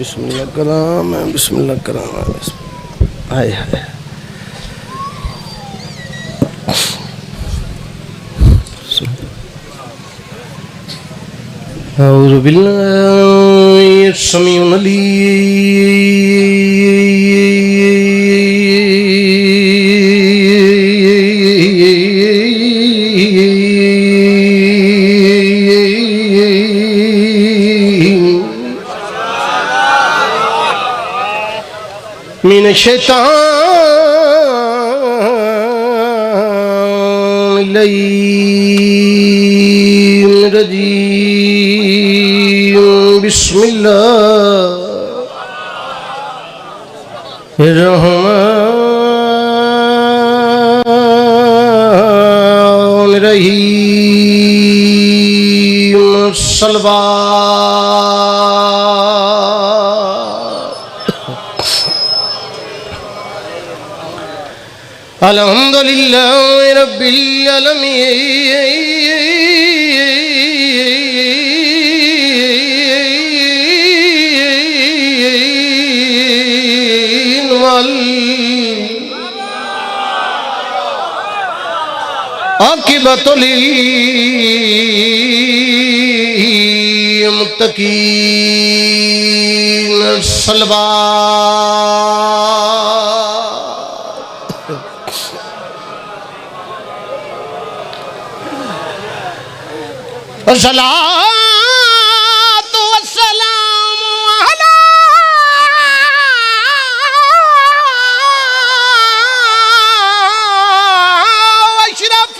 بسم اللہ کرام ہے، بسم اللہ کرام ہے، ہائے ہائے اعوذ باللہ السمیع العلیم من الشیطان الرجیم بسم اللہ الرحمن الرحیم الصلوات الحمدللہ رب العالمین والعاقبۃ للمتقین الصلاة والسلام على أشرف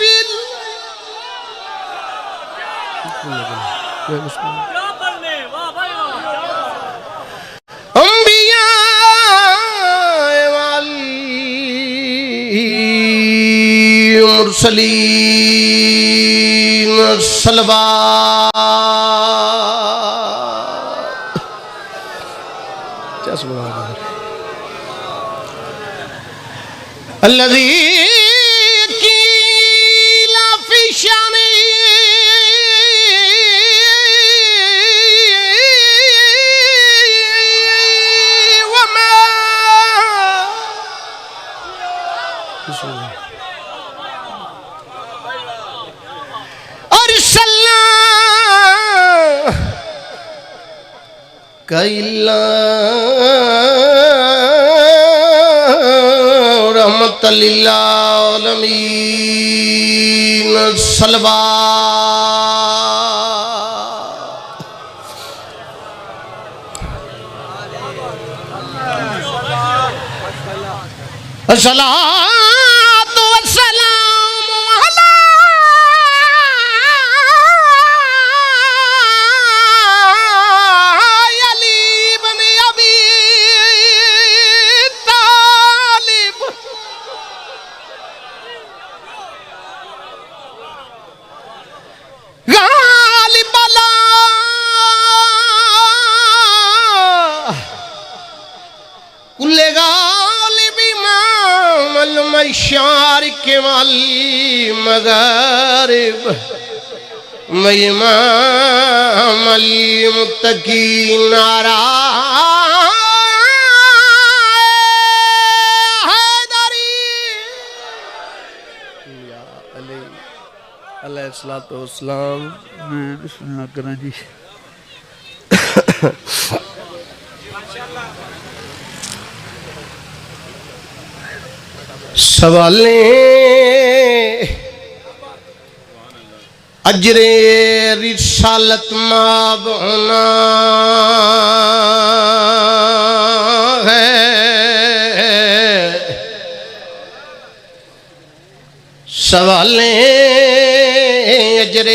الأنبياء والمرسلين الصلوات الذي قيل في شأنه وما أرسلناك إلا رحمة للعالمين الصلاة والسلام على علي بن أبي طالب غالب الله كل غالب إمام المشارق والمغارب وإمام المتقين علیہ الصلوۃ والسلام بسم اللہ کرنا جی سوالیں اجر رسالت ماب ہونا ہے سوالیں اجر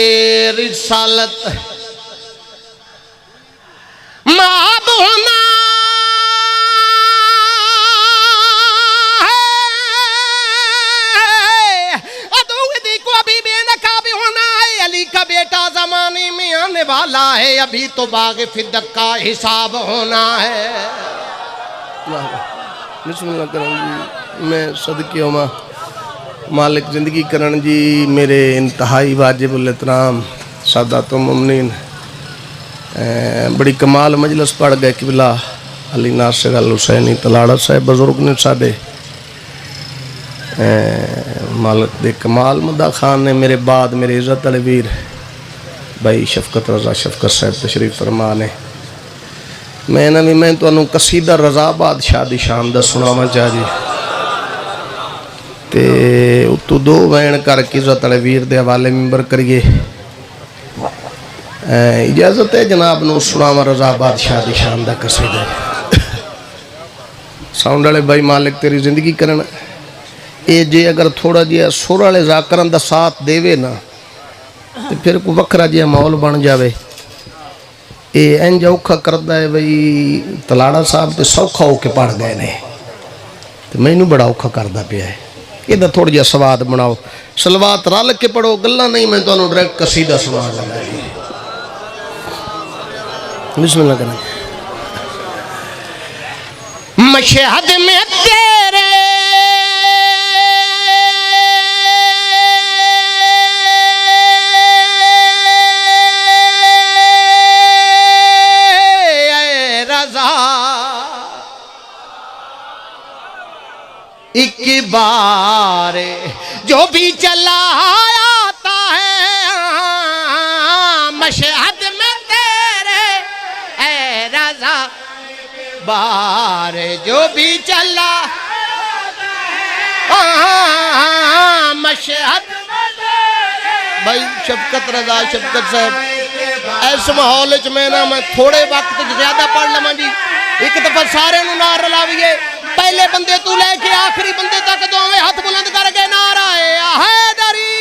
رسالت ماب ہونا کا بیٹا زمانے میں آنے والا ہے ابھی تو باغ فدق کا حساب ہونا ہے بسم اللہ کرن جی میں صدقے ہوما مالک زندگی کرن جی میرے انتہائی واجب الاحترام سادات و ممنین بڑی کمال مجلس پڑھ گئے قبلہ علی ناصر الحسینی تلاڑا صاحب بزرگ نے ساڈے، مالک دے کمال مدہ خان نے، میرے بعد میرے عزت والے ویر بھائی شفقت رضا شفقت صاحب تشریف فرما نے۔ میں تو انہوں قصیدہ رضا بادشاہ دی شان دا سناواں چاہ جی، تے اتو دو وین کر کے عزت والے ویر دے حوالے ممبر کریے۔ اجازت ہے جناب نو سناواں رضا بادشاہ دی شان دا قصیدہ۔ ساؤنڈ والے بھائی مالک تیری زندگی کرنا، اے جے اگر تھوڑا جہا سر والے ذاکرن دا ساتھ دے نا تو پھر کوئی وکھرا جہا ماحول بن جاوے۔ اے انج اوکھا کردا ہے بھئی تلاڑا صاحب تے سوکھا ہو کے پڑھ گئے نے، تے مینوں بڑا اوکھا کردا پیا ہے۔ یہ تھوڑا جہا سواد بناؤ، سلوات رل کے پڑھو، گلا نہیں میں تمہیں ڈائریکٹ قصیدہ سنا لگا جی۔ بسم اللہ کریں۔ مشہد میں تیرے ایک بار جو بھی چلا آتا ہے مشہد میں تیرے اے رضا، بار جو بھی چلا مشہد میں تیرے۔ بھائی شفقت رضا شفقت صاحب ایس ماحول میں تھوڑے وقت زیادہ پڑھ لما جی، ایک دفعہ سارے نو نار رلاویے، پہلے بندے تو لے کے آخری بندے تک دوویں ہاتھ بلند کر کے نعرہ حیدری۔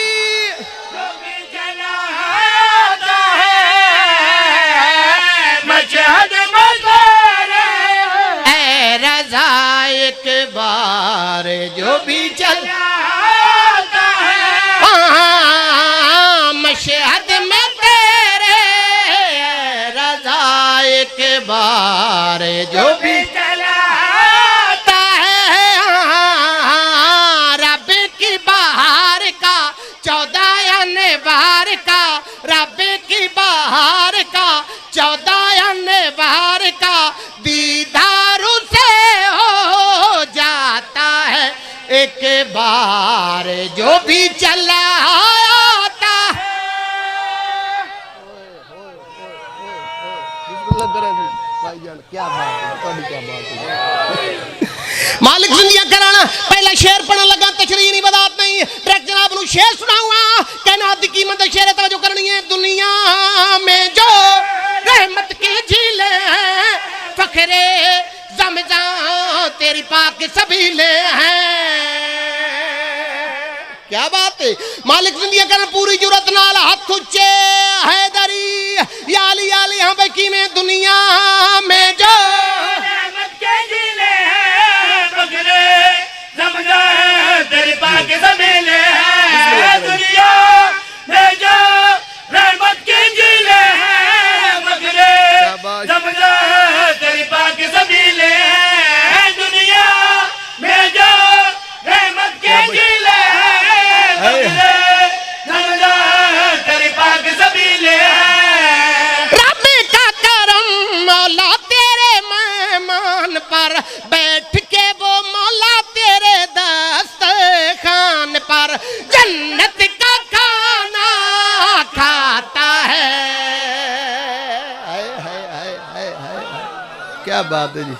جو بھی چلا آتا ہے مشہد میں تیرے اے رضا، ایک بار جو بھی چلا آتا ہے مشہد میں تیرے اے رضا، ایک بار جو بھی بہار کا، رب کی بہار کا، 14 بہار کا دیدار سے ہو جاتا ہے ایک بار جو بھی چلا آتا ہے۔ کیا بات ہے، مالک زندگیاں کرانا۔ پہلا شعر پڑھنے لگا، تشریح نہیں بدات نہیں، ڈائریکٹ جناب نو شعر سناؤں گا۔ کائنات کی قیمت شعر توجہ کرنی ہے۔ دنیا میں جو رحمت کی جھیلیں ہیں، فخر زمزم تیری پاک سبیلیں ہیں۔ کیا بات ہے، مالک زندگیاں کرنا پوری جرت نال ہاتھ اونچے حیدری یا علی یا علی۔ ہاں بھائی کی میں دنیا میں جو رحمت کی جھیلیں ہیں، فخر زمزم تیری پاک سبیلیں ہیں۔ دنیا میں جو رحمت کی جھیلیں ہیں، فخر زمزم تیری پاک سبیلیں ہیں۔ دنیا میں جو رحمت کی جھیلیں ہیں، فخر زمزم تیری پاک سبیلیں ہیں۔ رب کا کرم مولا تیرے مہمان پر بیٹھ کے، وہ مولا تیرے دسترخوان پر جنت کا کھانا کھاتا ہے۔ کیا بات ہے جی،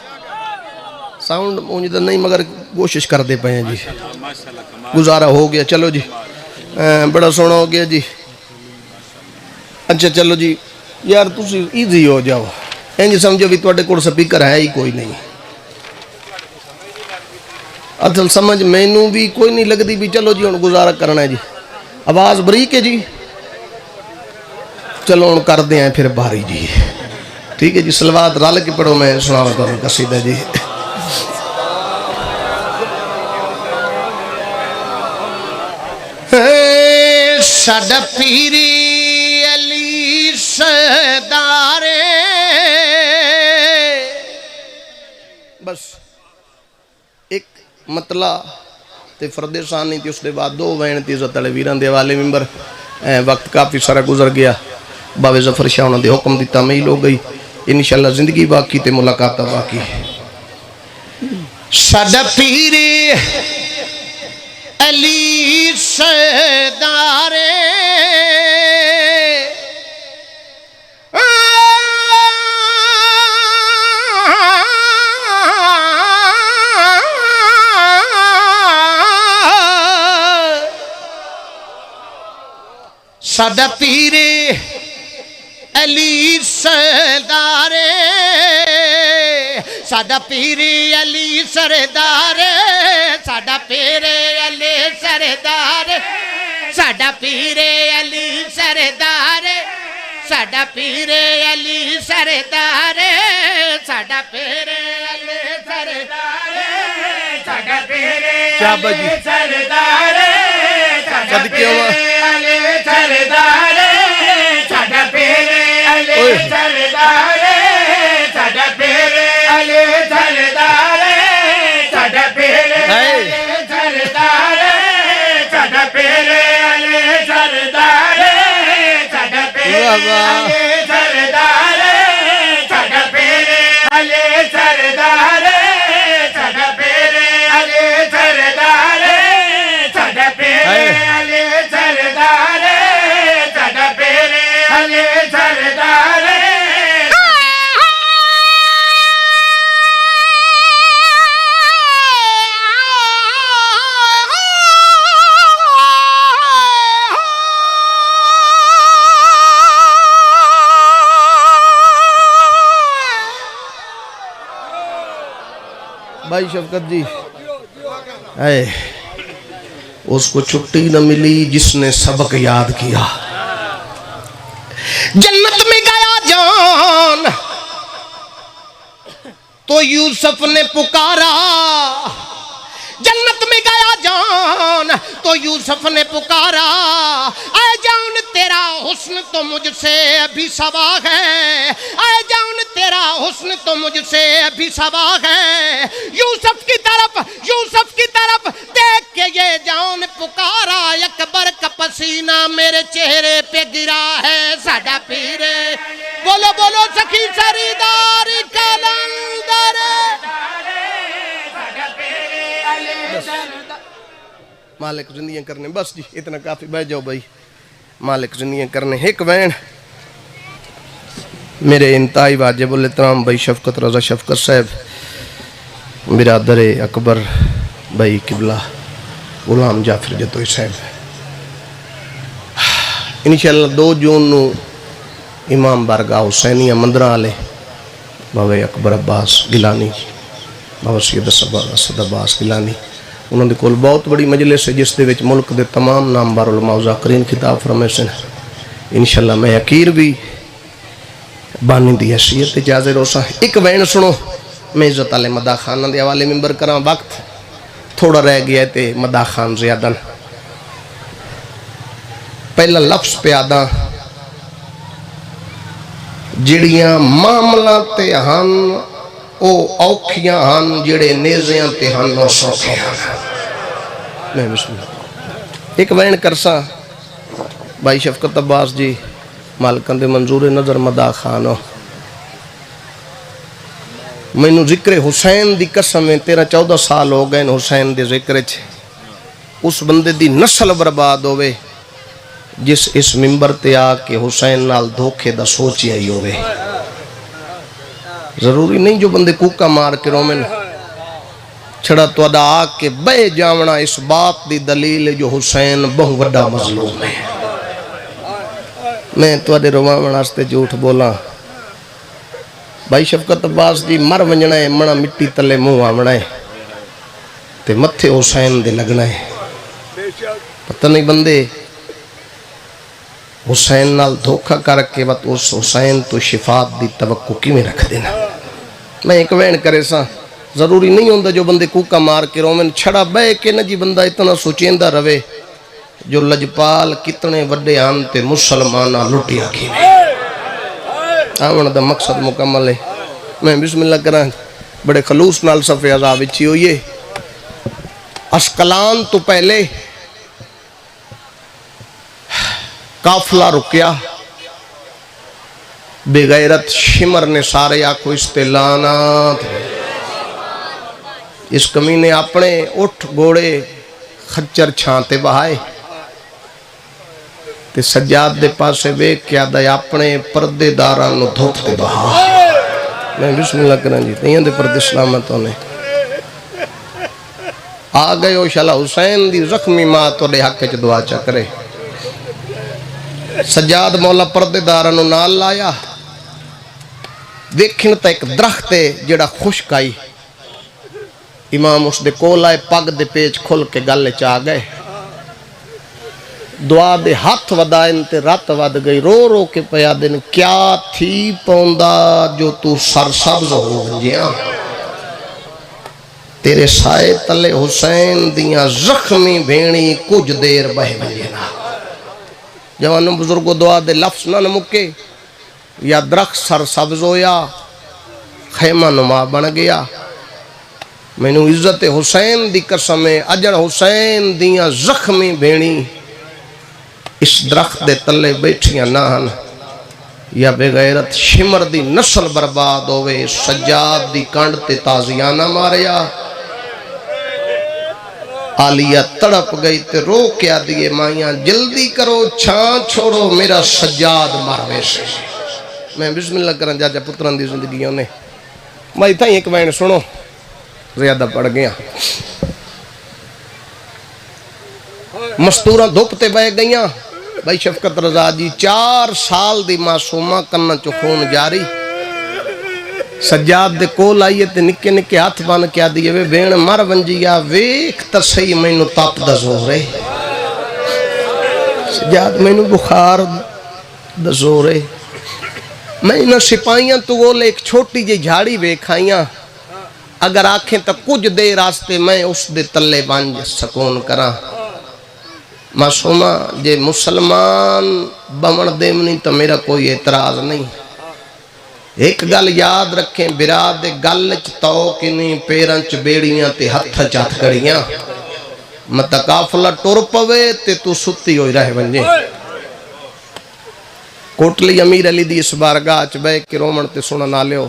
ساؤنڈ مجھے تو نہیں مگر کوشش کر دے پائے جی، گزارا ہو گیا۔ چلو جی بڑا سونا ہو گیا جی۔ اچھا چلو جی یار تسی ایزی ہو جاؤ، انج سمجھو بھی تواڈے کول سپیکر ہے ہی کوئی نہیں۔ اصل سمجھ مینوں بھی کوئی نہیں لگتی بھی چلو جی ہن گزارا کرنا ہے جی، آواز بریک ہے جی، چلو ہن کر دیں پھر باری جی، ٹھیک ہے جی۔ سلوات رل کے پڑھو، میں سناواں تانوں قصیدہ جی۔ ساڈا پیری علی سردارے، بس ایک مطلع تے فرد ثانی تھی، اس دے بعد دو وین تی عزت والے ویران دے والے ممبر۔ وقت کافی سارا گزر گیا، باوے ظفر شاہ انہوں نے حکم دیتا میل ہو گئی، انشاءاللہ زندگی باقی تے ملاقات باقی ساڈا پیر علی سردار ساڈا پیر علی سردار ساڈا پیر علی سردار ساڈا پیر علی سردار ساڈا پیر علی سردار ساڈا پیر علی سردار ساڈا پیر علی سردار ساڈا پیر علی سردار صدقے علی سردار ساڈا پیر علی سردار ساڈا پیر علی سردار ساڈا پیر علی سردار ساڈا پیر علی سردار ساڈا پیر علی سردار ساڈا پیر علی سردار ساڈا پیر علی سردار ساڈا پیر علی سردار ساڈا پیر علی سردار بھائی شفقت جی اس کو چھٹی نہ ملی جس نے سبق یاد کیا جنت میں گیا جان تو یوسف نے پکارا جنت میں گیا جان تو یوسف نے پکارا اے جان تیرا حسن تو مجھ سے ابھی سوا ہے اے جان تیرا حسن تو مجھ سے ابھی سوا ہے یوسف کی طرف دیکھ کے یہ جان پکارا اکبر کا پسینہ میرے چہرے پہ گرا ہے ساڈا پیر بولو بولو سخی سردار کلندر مالک زندگیاں کرنے بس جی اتنا کافی بیٹھ جاؤ بھائی مالک زندگیاں کرنے ایک وین میرے انتہائی واجب الاحترام بھائی شفقت رضا شفقت صاحب برادر اکبر بھائی قبلہ غلام جعفر جتوئی صاحب انشاءاللہ 2 جون نو امام بارگاہ حسینیہ مندرہ آلے بابا اکبر عباس گیلانی بابا سید اسد عباس گیلانی انہوں نے کول بہت بڑی مجلس ہے جس دے وچ ملک دے تمام نامور علماء و ذاکرین خطاب فرمائے سن انشاءاللہ میں حقیر بھی بانی دی حیثیت اجازت روسا ایک وین سنو میں عزت علی مدہ خانہ دے حوالے ممبر کراں وقت تھوڑا رہ گیا تے مدہ خان زیادہ پہلا لفظ پہ آدھا جڑیاں معاملہ تے ہن او اوکھیاں ہن جڑے نیزیاں تے ہن او سوکھے ہن میں بسم اللہ ایک وین کرسا بھائی شفقت عباس جی مالکن دے منظور نظر مدہ خانو میں نو ذکر حسین دی قسم میں 13-14 سال ہو گئے حسین دے ذکر چھے اس بندے دی نسل برباد ہوئے جس اس ممبر تے آ کے حسین نال دھوکے دا سوچی آئی ہوئے ضروری نہیں جو بندے کوکا مار کے رومن چھڑا تو ادا آ کے بے جاونا اس بات دی دلیل جو حسین بہت وڈا مظلوم ہے میں تو اڈے روامن آستے جھوٹ بولا بھائی شفقت عباس جی مر ونجنا ہے منا مٹی تلے منہ آونا ہے تے متھے حسین دے لگنا ہے پتہ نہیں بندے حسین نال دھوکہ کر کے بات اس حسین تو شفاعت دی توقع کی میں رکھ دینا میں ایک وین کرے سا ضروری نہیں ہوندہ جو بندے کوکا مار کے رومن چھڑا بے کے نہ جی بندہ اتنا سوچیندہ روے جو لجپال کتنے وڈے آنتے مسلمانہ لٹیا کی میں آمن دا مقصد مکمل ہے میں بسم اللہ کران بڑے خلوص نال صفحے عذاب اچھی ہوئیے اسکلان تو پہلے قافلہ رکیا بے غیرت شمر نے سارے آکھو استعلانات. اس کمینے اپنے اٹھ گوڑے خچر چھانتے بہائے تے سجاد دے پاسے بیک کیا دے اپنے پردے داران نو دھوکتے بہا. میں بسم اللہ کریں جی تیہاں دے پردے سلامتوں نے آگئے ہو شالا حسین دی زخمی ماں تو دے حق چ دعا چا کرے. سجاد مولا پردے داران نو نال لایا دیکھن تا ایک درخت ہے جڑا خشک آئی. امام اس دے کول آئے پگ دے پیچ کھل کے گلے چاہ گئے. دعا دے ہاتھ ودائن تے رات ود گئی. رو رو کے پیا دن کیا تھی پوندا جو تو سر سبز ہو ونجیاں. تیرے سائے تلے حسین دیاں زخمی بھینی کچھ دیر بہ ونجینا. جوانوں بزرگو دعا دے لفظ نہ مکے یا درخت سر سبز ہویا خیمہ نما بن گیا. میں نو عزت حسین دی قسم اجڑ حسین دیاں زخمی بھینی اس درخت دے تلے بیٹھیاں نہ ہن یا بے غیرت شمر دی نسل برباد ہوئے. سجاد دی کنڈ تے تازیانہ ماریا. آلیہ تڑپ گئی تے رو کیا دیئے مائیاں جلدی کرو چھان چھوڑو میرا سجاد مروے سے. میں بسم اللہ کرن جا پتران دی زندگیوں نے بھائی تھا ایک بین سنو زیادہ پڑ گیا. مستوراں دھوپتے بہ گئیاں. بھائی شفقت رضا جی 4 سال دی معصومہ کنہ چو خون جاری. سجاد دے کول آئیے تے نکے نکے ہاتھ بان کیا دیئے وے بین مر ونجیا ویک تسہی میں نو تاپ دا زورے. سجاد میں نو بخار دا زورے. میں نو سپائیاں تو گولے ایک چھوٹی جی جھاڑی وے کھائیاں. اگر آنکھیں تا کچھ دے راستے میں اس دے تلے بانج سکون کرا. معصومہ جے مسلمان بمن دیمنی تو میرا کوئی اعتراض نہیں. ایک گل یاد رکھیں براد گلچ توکنی پیرنچ بیڑیاں تے ہتھ چات کڑیاں. متقافلہ ٹور پوے تے تو ستی ہوئی رہ ونجے. کوٹلی امیر علی دی اس بارگاہ چ بے کے رومن تے سنا نہ لیو.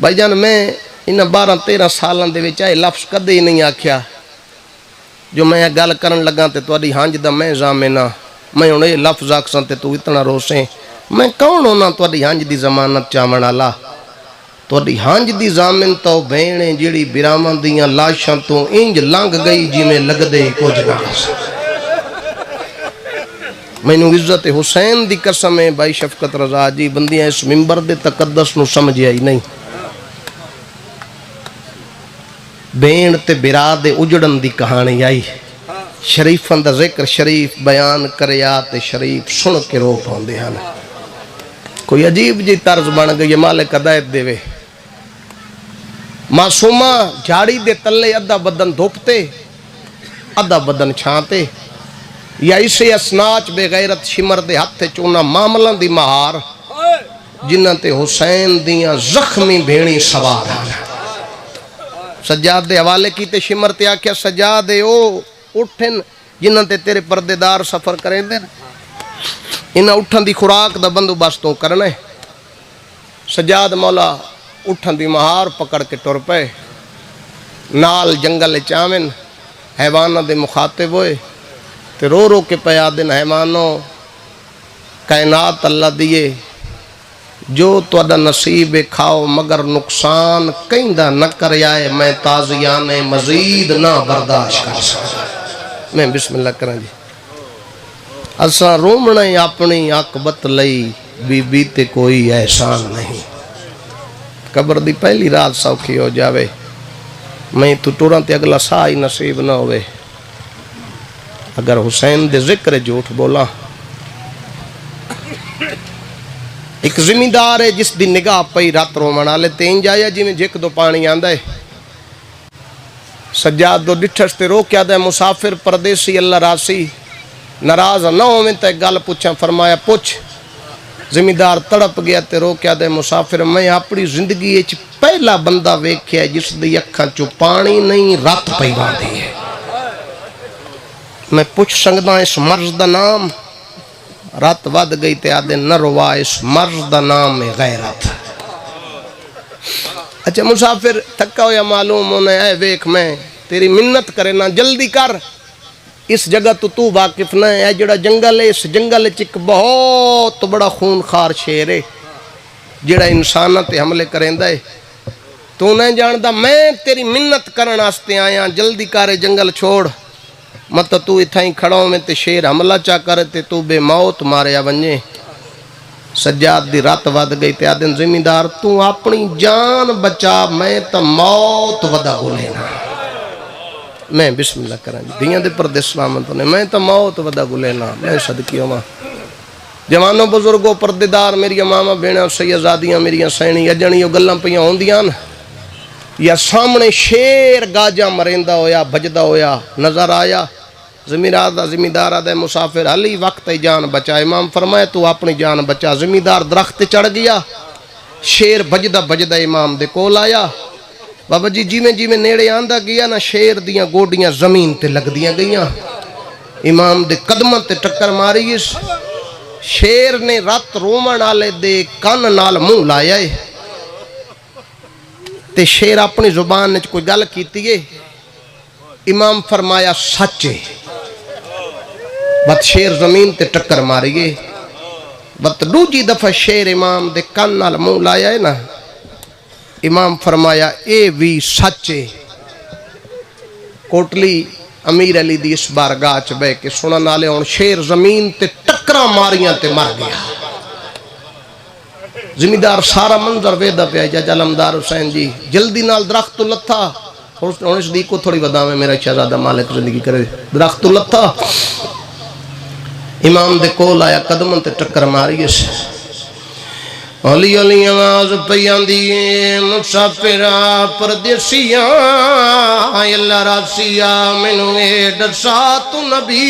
بھائی جان میں انہاں 12-13 سالان دے وچ اے لفظ کدے ہی نہیں آکھیا جو میں گل کرن لگا تے تواڈی ہنج دا میں ضامنہ. میں ہن اے لفظ آکھساں تے تو اتنا روسیں. میں کون ہونا تواڈی ہنج دی ضمانت چاون والا. تواڈی ہنج دی ضامن تو بھیڑیں جڑی براواں دیاں لاشاں تو انج لنگ گئی جویں لگدے کچھ نہ. مینوں عزت حسین دی قسم ہے بھائی شفقت رضا جی بندیاں اس منبر دے تقدس نو سمجھیا ہی نہیں. بین تے برا دے اجڑن دی کہانی آئی. شریفاں دا ذکر شریف بیان کریا تے شریف سن کے رو پاندے ہن. کوئی عجیب جی طرز بن گئی مالک ہدایت دے وے. معصومہ جھاڑی دے تلے ادھا بدن دھوپتے ادھا بدن چھانتے. یا اسے اسناچ بے غیرت شمر دے ہتھ چونا معاملان دی مہار جنہ تے حسین دیاں زخمی بھینی سوار ہیں. سجاد دے حوالے کی تے شمر تے آکھیا سجاد او اٹھن جنہ تے تیرے پردے دار سفر کریں دے انہاں اٹھن دی خوراک دا بندوبستوں کرنے. سجاد مولا اٹھن دی مہار پکڑ کے ٹر پے. نال جنگل چاوین حیوانہ دے مخاطب ہوئے تے رو رو کے پیا دن حیوانوں کائنات اللہ دیے جو تواڈا نصیب کھاؤ مگر نقصان کہندہ نہ کریائے میں تازیان مزید نہ برداشت کر سکتا. میں بسم اللہ کریں جی. اساں رومنے اپنی عاقبت لئی بی بی تے کوئی احسان نہیں. قبر دی پہلی رات سوکھی ہو جاوے میں تو ٹوراں تے اگلا سا ہی نصیب نہ ہوئے. اگر حسین دے ذکر جھوٹ بولا. ایک زمیندار ہے جس دی نگاہ پئی رات رومن والے تین جایا جی میں جک دو پانی آندا ہے. سجاد دو ڈٹھس تے رو کیا دے مسافر پردیسی اللہ راسی ناراض نہ ہوویں تے گل پوچھاں. فرمایا پوچھ. زمیندار تڑپ گیا تے رو کیا دے مسافر میں اپنی زندگی وچ پہلا بندہ ویکھیا جس دی اکھاں چوں پانی نہیں رات پئی واندی ہے. میں پوچھ سکدا اس مرض دا نام. رات ود گئی تے آدھے نہ روا اس مرد نام غیرت. اچھا مسافر تھکا ہویا معلوم ہونے اے ویکھ میں تیری منت کرے نا جلدی کر اس جگہ تو واقف نہ ہے. جڑا جنگل ہے اس جنگل چک بہت بڑا خون خار شیر ہے جڑا انسانہ تے حملے کریندا ہے. تو نہیں جاندا میں تیری منت کرن واسطے آیا جلدی کر جنگل چھوڑ مت تو اتھائی کھڑوں میں تے شیر حملہ چا کر تے تو بے موت ماریا ونجے. سجاد دی رات ود گئی تے آدن زمیندار تو اپنی جان بچا میں تا موت ودا ہو لینا. میں بسم اللہ کریں دیاں دے پردے سلامت ہونے میں تا موت ودا ہو لینا. میں صدقی ہوں جوانوں بزرگوں پردیدار میری ماما بینا سیزادیاں میری سینی اجنیوں گلاں پیاں ہوندیاں یا سامنے شیر گاجا مرندہ ہویا بجدہ ہویا نظر آیا. زمیندار آدھے مسافر علی وقت جان بچا. امام فرمائے تو اپنی جان بچا. زمیندار درخت چڑھ گیا شیر بجدہ بجدہ امام دے کول آیا. بابا جی جی میں نیڑے آندہ گیا نا شیر دیاں گوڑیاں زمین تے لگ دیاں گئیاں. امام دے قدمہ تے ٹکر ماری اس شیر نے رات رومن آلے دے کان نال منہ لایا ہے تے شیر اپنی زبان نے کوئی گل کیتی ہے. امام فرمایا سچے بات شیر زمین تے ٹکر ماری گئے. بات دوجی دفعہ شیر امام دے کان نال منہ لایا ہے نا امام فرمایا اے وی سچے. کوٹلی امیر علی دی اس بارگاہ چ بے کے سنن والے ہن شیر زمین تے ٹکراں ماریاں تے مر گیا. زمیندار سارا منظر ویدا پیا جا علمدار حسین جی جلدی نال درخت لتھا ہن اس دی کو تھوڑی وداویں میرا شہزادہ مالک زندگی کرے. درخت لتھا امام دے کول آیا قدموں تے ٹکر ماری اس علی علی آواز پیاندی مسافرہ پردیسیاں اللہ راسیہ مینوں اے دسا تو نبی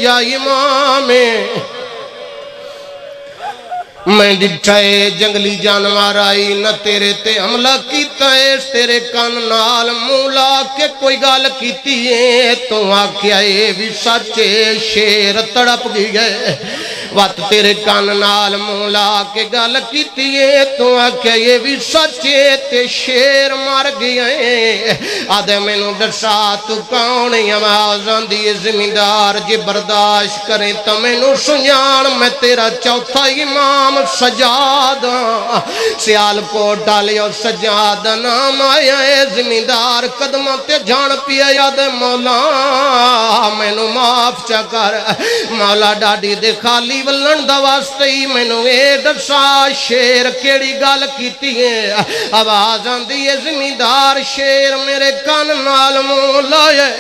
یا امام میں ڈٹھائے جنگلی جانوار آئی نہ تیرے تے حملہ کیتا ہے تیرے کان نال مولا کے کوئی گال کیتی ہے تو آکھیا اے بھی سچے شیر تڑپ گئے. وات تیرے کان نال مولا کے گل کیتی ہے تو آکھیا یہ بھی سچے تے شیر مر گئے. آدھے مینوں دسا تو کون آواز آندی زمیندار جے برداشت کرے تو مینوں سنجان میں تیرا چوتھا امام سجاد سیال کو ڈالیو سجاد نام آیا ہے. زمیندار قدمہ تے جان پیا یاد مولا مینوں معاف چا کر. مولا ڈاڈی دے خالی ولن دا واسطے ہی مینوں اے دسا شیر کیڑی گل کیتی ہے. آواز آندی ہے زمیندار شیر میرے کان نال مولا ہے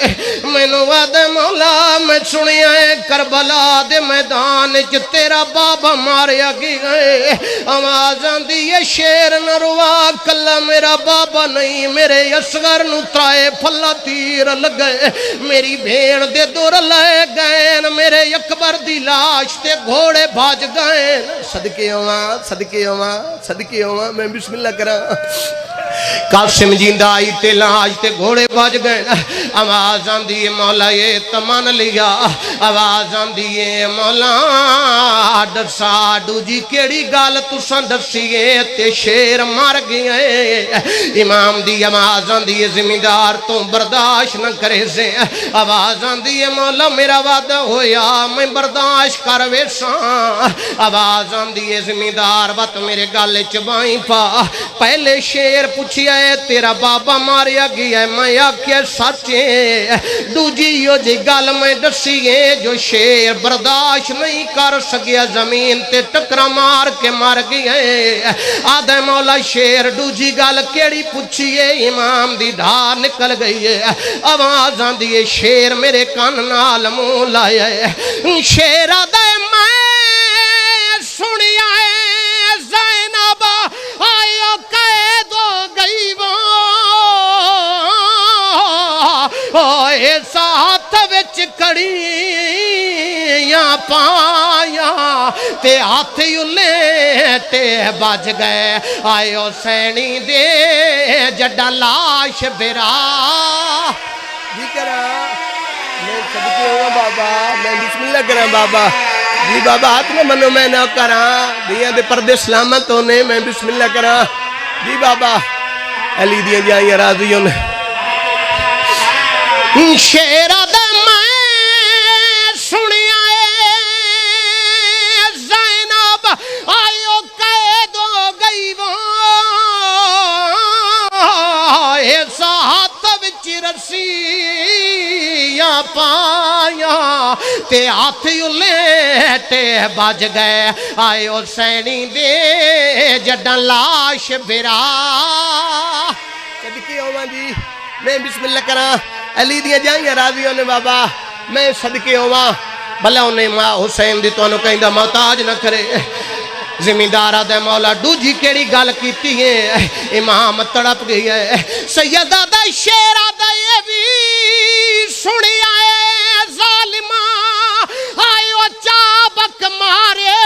مینوں وعدے مولا میں سنیا ہے کربلا دے میدان وچ تیرا بابا ماریا گیا ہے. آواز آندی ہے شیر نہ روا کلا میرا بابا نہیں میرے اصغر نو ترائے پھلا تیر لگے میری بھیڑ دے دور لے گئے میرے اکبر دی لاش تے گھوڑے بھاج گئے. صدقے ہوا میں بسم اللہ کرا. قاسم جیندہ آئی تے لاش تے گھوڑے بھاج گئے. آواز آندی ہے مولا یہ تمان لیا. آواز آندی ہے مولا دسا دوجی کیڑی گال تساں دسیے تے شیر مر گئے. امام دی آواز آندی ہے زمیندار تو برداشت نہ کرے سے. آواز آندی ہے مولا میرا وعدہ ہویا میں برداشت کر ویساں. آواز آندی ہے زمیندار بات میرے گالے چبائیں پا. پہلے شیر پوچھیا ہے تیرا بابا ماریا گیا ہے میں آکھیا سچے. دوجی یو جی گال میں دسیے جو شیر برداشت نہیں کر سکیا زمین تے ٹکرا مار کے مر گئے. آدھے مولا شیر دوجی گال کیڑی پوچھیے امام دی دھار نکل گئی ہے. آواز آندی ہے شیر میرے کان نال منہ لایا ہے. شیر آدھے میں سنیا ہے زینب آئیو قید ہو گئی وہ ایسا ہاتھ وچ کڑیاں پایا تے ہاتھ یلے تے بج گئے. آئیو سینی دے جڈا لاش برا جی کرا میں صدقے ہوا بابا میں بسم اللہ کرا بابا جی بابا ہاتھ میں منو میں نہ کراں دیاں دے پردے سلامت ہونے میں بسم اللہ کراں جی بابا علی دیاں جائیں راضیوں نے شیرہ دا میں سنیا زینب آئیو قید ہو گئی وہ ایسا ہاتھ وچ رسیاں پایا تے ہاتھ لیٹے بج گئے آئیو سینی دے جڈن لاش برا صدقے ہوواں جی میں بسم اللہ کراں علی دیاں جائیں راضیوں نے بابا میں صدقے ہوواں بھلا انہیں ماں حسین دی تو انہوں کہیں دا محتاج نہ کرے زمیندارہ دے مولا دوجی کیڑی گال کیتی ہے امام تڑپ گئی ہے سیدہ دا شیرہ دا یہ بھی سنی آئے ظالمہ آئیو چابک مارے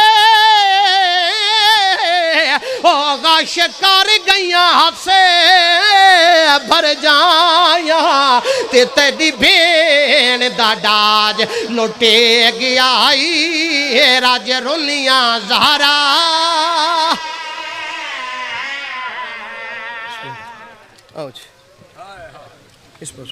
غش کر گئیاں سے بھر جائیاں تے تیری بین دا ڈاج لوٹے گیا راج رونیاں زہرا اس پر